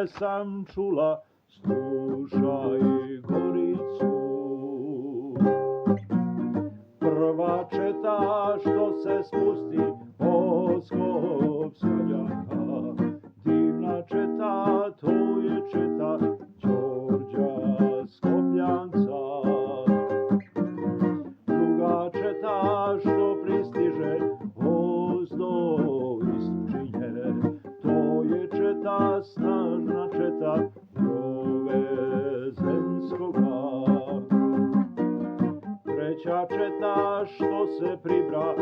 sam čula, slušaj Goricu. Prva četa što se spusti od Skopskojaka, divna četa, to je četa Đorđa Skopljanca. Druga četa što pristiže ozdo iz Pčinje, to je četa, snažna četa Jovezenskoga. Treća četa što se pribra